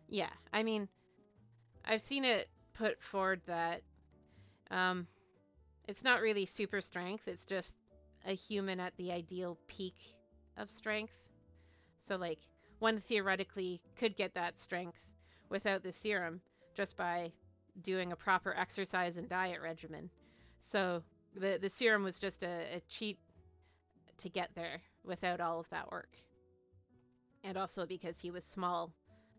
Yeah, I mean, I've seen it put forward that um, it's not really super strength, it's just a human at the ideal peak of strength. So, like, one theoretically could get that strength without the serum just by doing a proper exercise and diet regimen. So, the serum was just a cheat to get there without all of that work. And also because he was small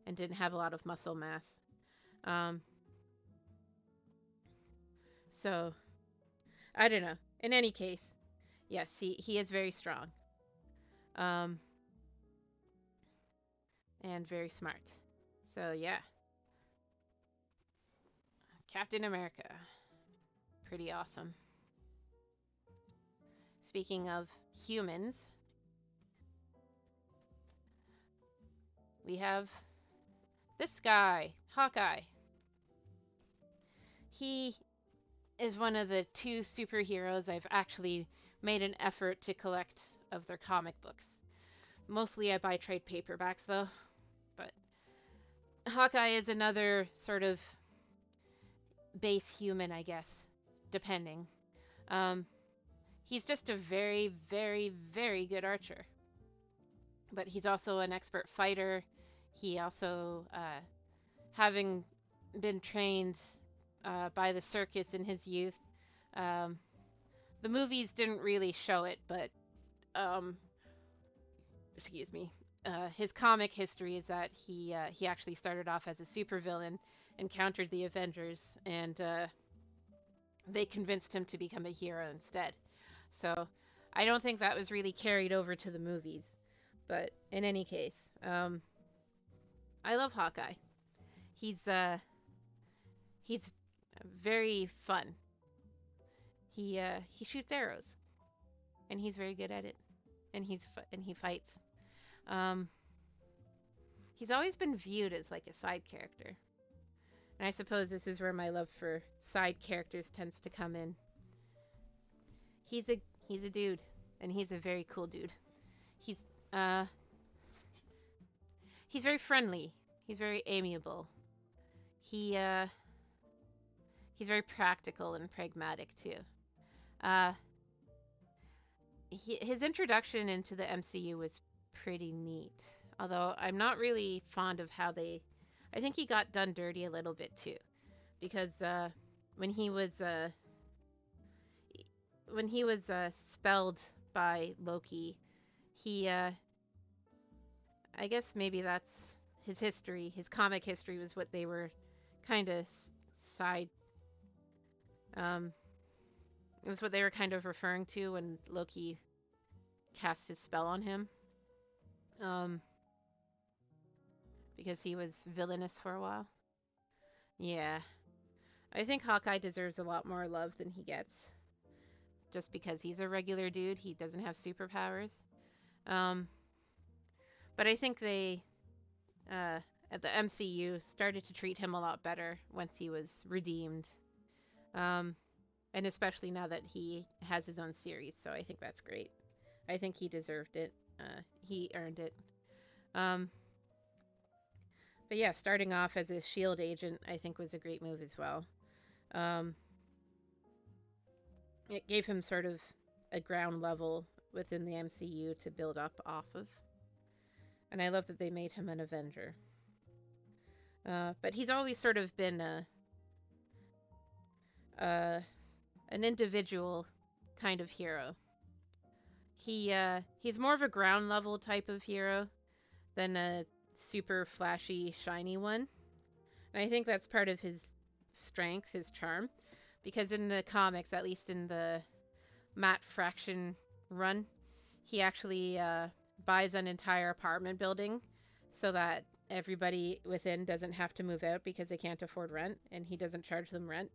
and didn't have a lot of muscle mass. Um, so, I don't know. In any case, yes, he is very strong. Um, and very smart. So, yeah, Captain America. Pretty awesome. Speaking of humans, we have this guy, Hawkeye. He is one of the two superheroes I've actually made an effort to collect of their comic books. Mostly I buy trade paperbacks though, but Hawkeye is another sort of base human, I guess, depending. Um, he's just a very, very, very good archer, but he's also an expert fighter. He also, having been trained by the circus in his youth, um, the movies didn't really show it, but um, excuse me. His comic history is that he actually started off as a supervillain, encountered the Avengers, and they convinced him to become a hero instead. So I don't think that was really carried over to the movies. But in any case, I love Hawkeye. He's very fun. He shoots arrows, and he's very good at it, and he fights. Um, he's always been viewed as like a side character, and I suppose this is where my love for side characters tends to come in. He's a dude, and he's a very cool dude. He's uh he's very friendly. He's very amiable. He he's very practical and pragmatic too. Uh, his introduction into the MCU was pretty neat. Although I'm not really fond of how they. I think he got done dirty a little bit too, because when he was uh, when he was spelled by Loki, he I guess maybe that's his history. His comic history was what they were kind of side. Um, it was what they were kind of referring to when Loki cast his spell on him. Um, because he was villainous for a while. Yeah, I think Hawkeye deserves a lot more love than he gets. Just because he's a regular dude, he doesn't have superpowers. Um, but I think they uh, at the MCU started to treat him a lot better once he was redeemed. Um, and especially now that he has his own series, so I think that's great. I think he deserved it. He earned it. Um, but yeah, starting off as a Shield agent, I think was a great move as well. Um, it gave him sort of a ground level within the MCU to build up off of, and I love that they made him an Avenger. But he's always sort of been a an individual kind of hero. He's more of a ground level type of hero than a super flashy, shiny one. And I think that's part of his strength, his charm. Because in the comics, at least in the Matt Fraction run, he actually buys an entire apartment building so that everybody within doesn't have to move out because they can't afford rent, and he doesn't charge them rent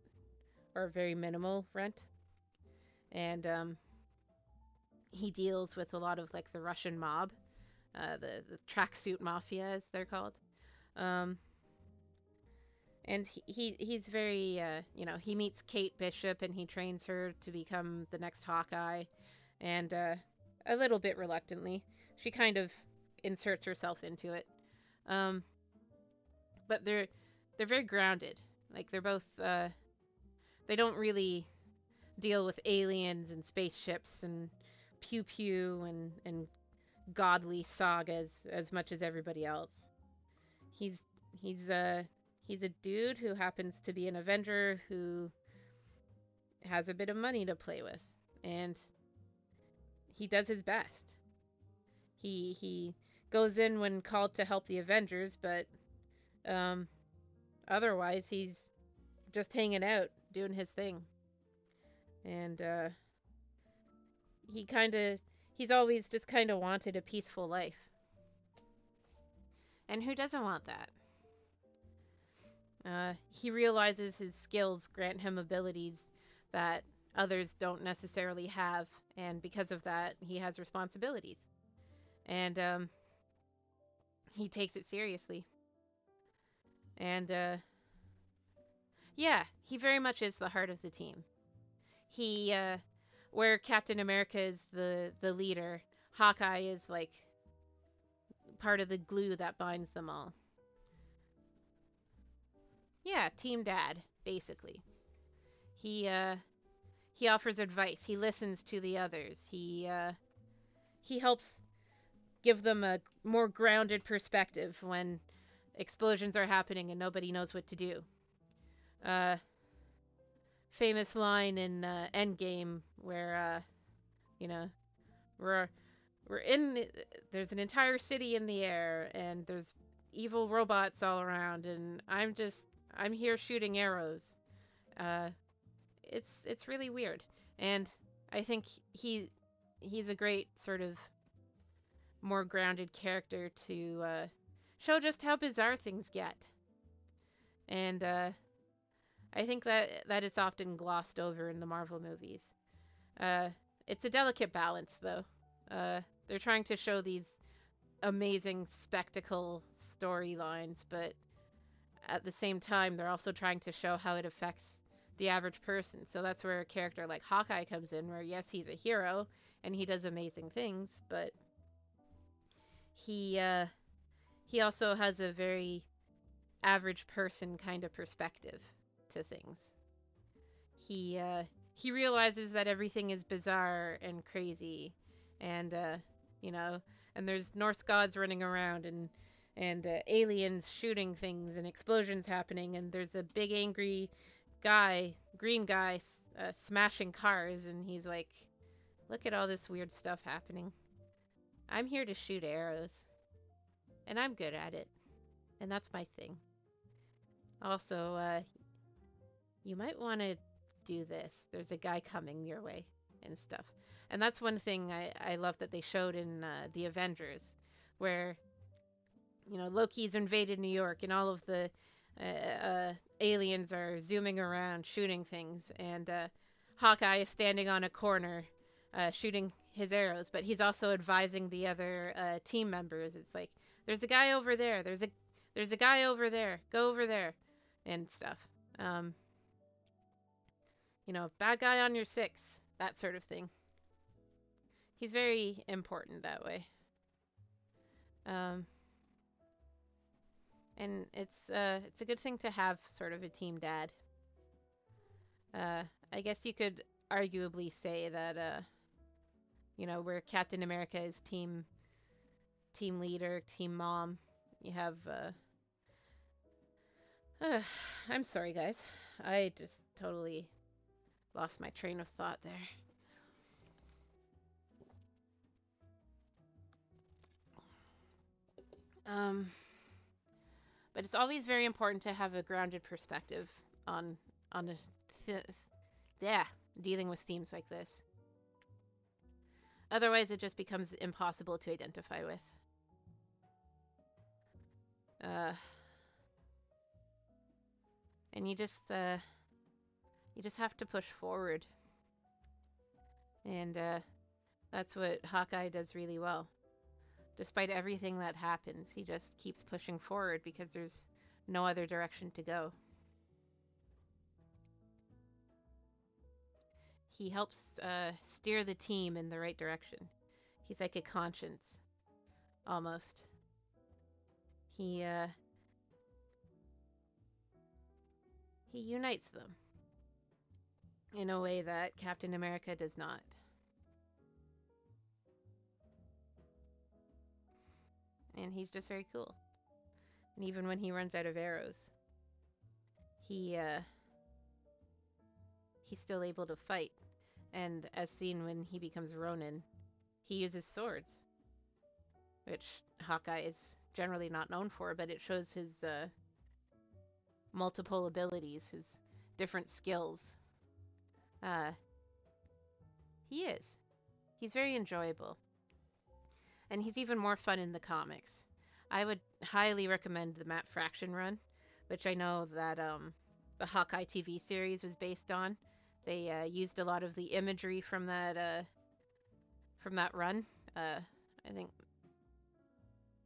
or very minimal rent. And he deals with a lot of like the Russian mob, the tracksuit mafia, as they're called. Um, and he's very he meets Kate Bishop and he trains her to become the next Hawkeye, and a little bit reluctantly, she kind of inserts herself into it. Um, but they're very grounded. Like they're both they don't really deal with aliens and spaceships and pew pew and godly sagas as much as everybody else. He's he's a he's a dude who happens to be an Avenger who has a bit of money to play with, and he does his best. He goes in when called to help the Avengers, but um, otherwise he's just hanging out, doing his thing, and he kind of he's always just kind of wanted a peaceful life, and who doesn't want that? He realizes his skills grant him abilities that others don't necessarily have, and because of that, he has responsibilities. And he takes it seriously. And yeah, he very much is the heart of the team. He, where Captain America is the leader, Hawkeye is like part of the glue that binds them all. Yeah, team dad, basically. He he offers advice. He listens to the others. He helps give them a more grounded perspective when explosions are happening and nobody knows what to do. Uh, famous line in Endgame where you know we're we're in the, there's an entire city in the air and there's evil robots all around and I'm here shooting arrows. Uh, it's really weird, and I think he's a great sort of more grounded character to show just how bizarre things get. And I think that it's often glossed over in the Marvel movies. Uh, it's a delicate balance, though. They're trying to show these amazing spectacle storylines, but at the same time, they're also trying to show how it affects the average person. So that's where a character like Hawkeye comes in, where yes, he's a hero and he does amazing things, but he uh, he also has a very average person kind of perspective to things. He he realizes that everything is bizarre and crazy, and you know, and there's Norse gods running around, and aliens shooting things and explosions happening, and there's a big angry guy, green guy, smashing cars, and he's like, "Look at all this weird stuff happening. I'm here to shoot arrows, and I'm good at it, and that's my thing. Also, you might want to do this. There's a guy coming your way and stuff." And that's one thing I love that they showed in the Avengers, where, Loki's invaded New York and all of the aliens are zooming around shooting things, and Hawkeye is standing on a corner shooting his arrows, but he's also advising the other team members. It's like, there's a guy over there. There's a guy over there. Go over there, and stuff. Um, Bad guy on your six, that sort of thing. He's very important that way. Um, and it's a good thing to have sort of a team dad. Uh, I guess you could arguably say that where Captain America is team leader, team mom, you have I'm sorry guys. I just totally lost my train of thought there. Um, but it's always very important to have a grounded perspective on on a th- yeah, dealing with themes like this. Otherwise, it just becomes impossible to identify with. Uh, and you just have to push forward, and that's what Hawkeye does really well. Despite everything that happens, he just keeps pushing forward because there's no other direction to go. He helps steer the team in the right direction. He's like a conscience, almost. He he unites them in a way that Captain America does not. And he's just very cool. And even when he runs out of arrows, he he's still able to fight. And as seen when he becomes Ronin, he uses swords, which Hawkeye is generally not known for, but it shows his multiple abilities, his different skills. Uh, he is. He's very enjoyable. And he's even more fun in the comics. I would highly recommend the Matt Fraction run, which I know that the Hawkeye TV series was based on. They used a lot of the imagery from that run. I think,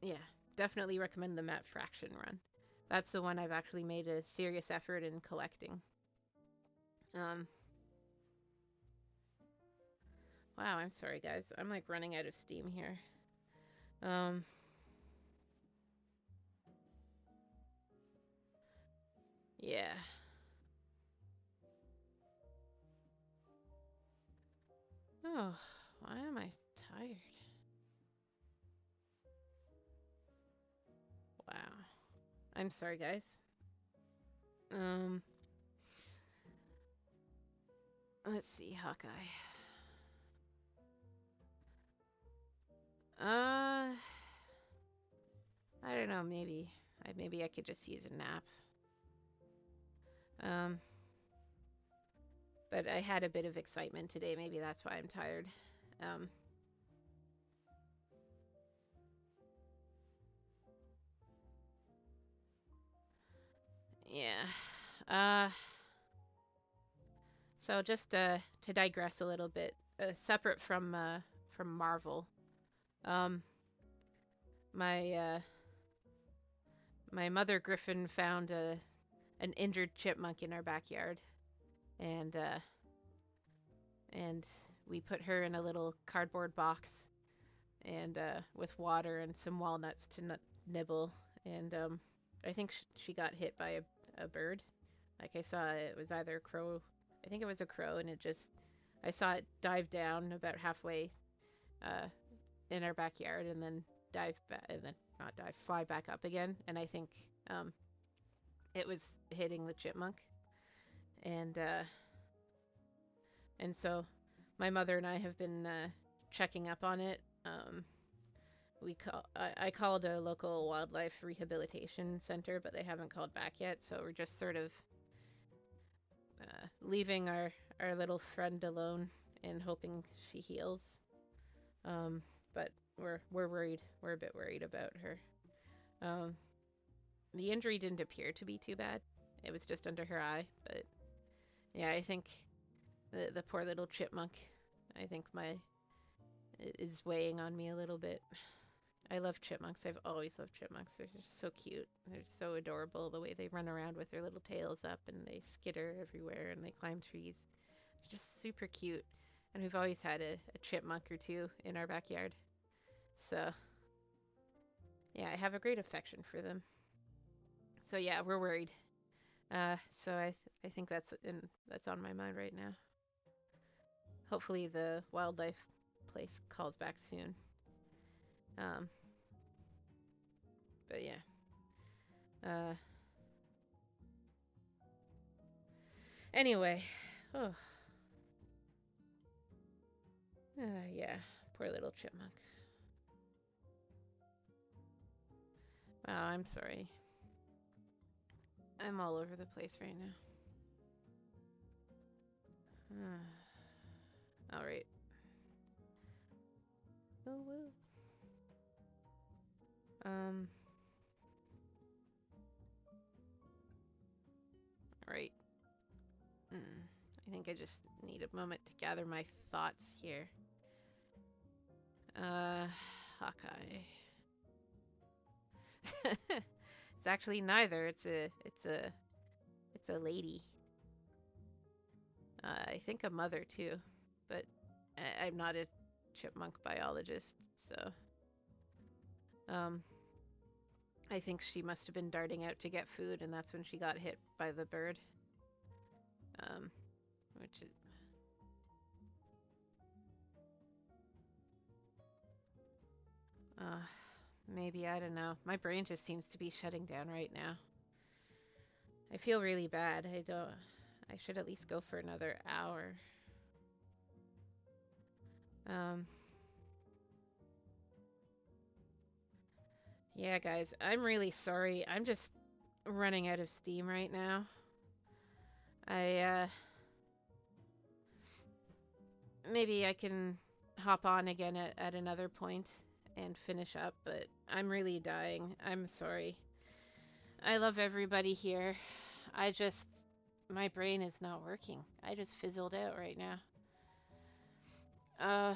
yeah, definitely recommend the Matt Fraction run. That's the one I've actually made a serious effort in collecting. Um, wow, I'm sorry guys. I'm like running out of steam here. Um, yeah. Oh, why am I tired? Wow. I'm sorry guys. Um, let's see, Hawkeye. Uh, I don't know, maybe I could just use a nap. Um, but I had a bit of excitement today. Maybe that's why I'm tired. Um, yeah. Uh, so just to digress a little bit, separate from Marvel, um, my my mother Griffin found an injured chipmunk in our backyard, and and we put her in a little cardboard box, and with water and some walnuts to nibble, and I think she got hit by a bird. Like I saw, it was either a crow. I think it was a crow, and I saw it dive down about halfway uh, in our backyard, and then dive back, and then not dive, fly back up again. And I think um, it was hitting the chipmunk, and uh, and so my mother and I have been checking up on it. I called a local wildlife rehabilitation center, but they haven't called back yet. So we're just sort of leaving our little friend alone and hoping she heals. Um, but we're worried. We're a bit worried about her. Um, the injury didn't appear to be too bad. It was just under her eye, but yeah, I think the poor little chipmunk. I think my is weighing on me a little bit. I love chipmunks. I've always loved chipmunks. They're just so cute. They're so adorable the way they run around with their little tails up and they skitter everywhere and they climb trees. They're just super cute. And we've always had a chipmunk or two in our backyard. So, yeah, I have a great affection for them. So, yeah, we're worried. So I think that's on my mind right now. Hopefully the wildlife place calls back soon. Um, but yeah. Uh, anyway, oh, yeah, poor little chipmunk. Wow, I'm sorry. I'm all over the place right now. All right. Woo woo. Um. All right. I think I just need a moment to gather my thoughts here. Uh, Hawkeye. It's actually neither. It's a lady. I think a mother too, but I'm not a chipmunk biologist, so um, I think she must have been darting out to get food, and that's when she got hit by the bird. Um, which is, uh, maybe I don't know. My brain just seems to be shutting down right now. I feel really bad. I don't. I should at least go for another hour. Um, yeah, guys, I'm really sorry. I'm just running out of steam right now. I maybe I can hop on again at another point and finish up, but I'm really dying. I'm sorry. I love everybody here. I just my brain is not working. I just fizzled out right now. Uh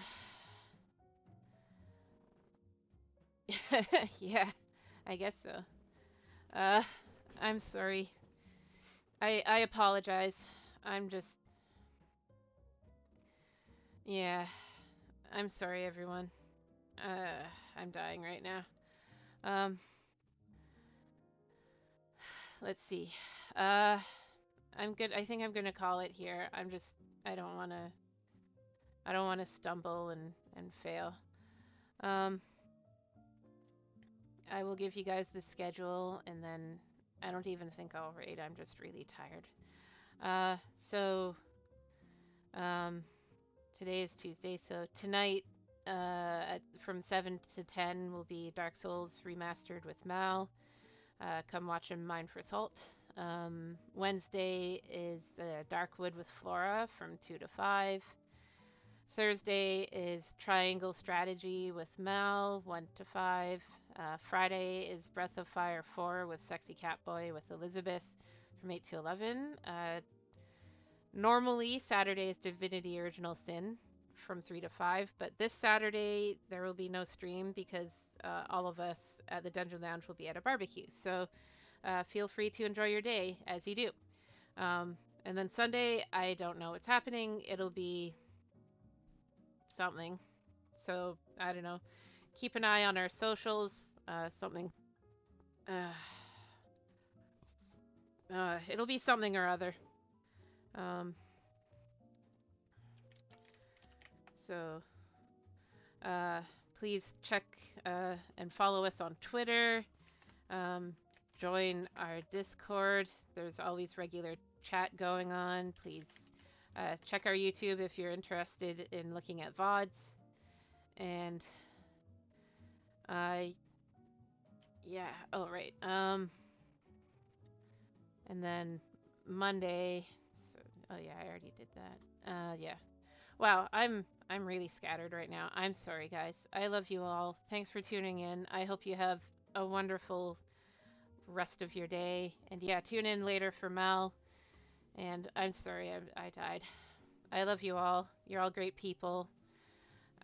yeah, I guess so. Uh I'm sorry. I apologize. I'm just yeah. I'm sorry everyone. I'm dying right now. Um let's see. Uh I'm good. I think I'm going to call it here. I don't want to stumble and fail. Um I will give you guys the schedule and then I don't even think I'll rate. I'm just really tired. Uh so um today is Tuesday, so tonight from 7 to 10 will be Dark Souls Remastered with Mal. Come watch him mine for salt. Wednesday is Darkwood with Flora from 2 to 5. Thursday is Triangle Strategy with Mel, 1 to 5. Friday is Breath of Fire 4 with Sexy Catboy with Elizabeth from 8 to 11. Normally, Saturday is Divinity Original Sin from 3 to 5, but this Saturday there will be no stream because all of us at the Dungeon Lounge will be at a barbecue. So feel free to enjoy your day as you do. And then Sunday, I don't know what's happening. It'll be something. So I don't know. Keep an eye on our socials. Something. Uh, it'll be something or other. Um, So uh, please check and follow us on Twitter. Um, join our Discord. There's always regular chat going on. Please check our YouTube if you're interested in looking at VODs. And yeah. Oh, right. And then Monday. So, oh yeah, I already did that. Yeah. Wow, I'm really scattered right now. I'm sorry, guys. I love you all. Thanks for tuning in. I hope you have a wonderful rest of your day. And yeah, tune in later for Mel. And I'm sorry I died. I love you all. You're all great people.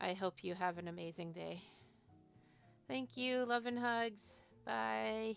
I hope you have an amazing day. Thank you. Love and hugs. Bye.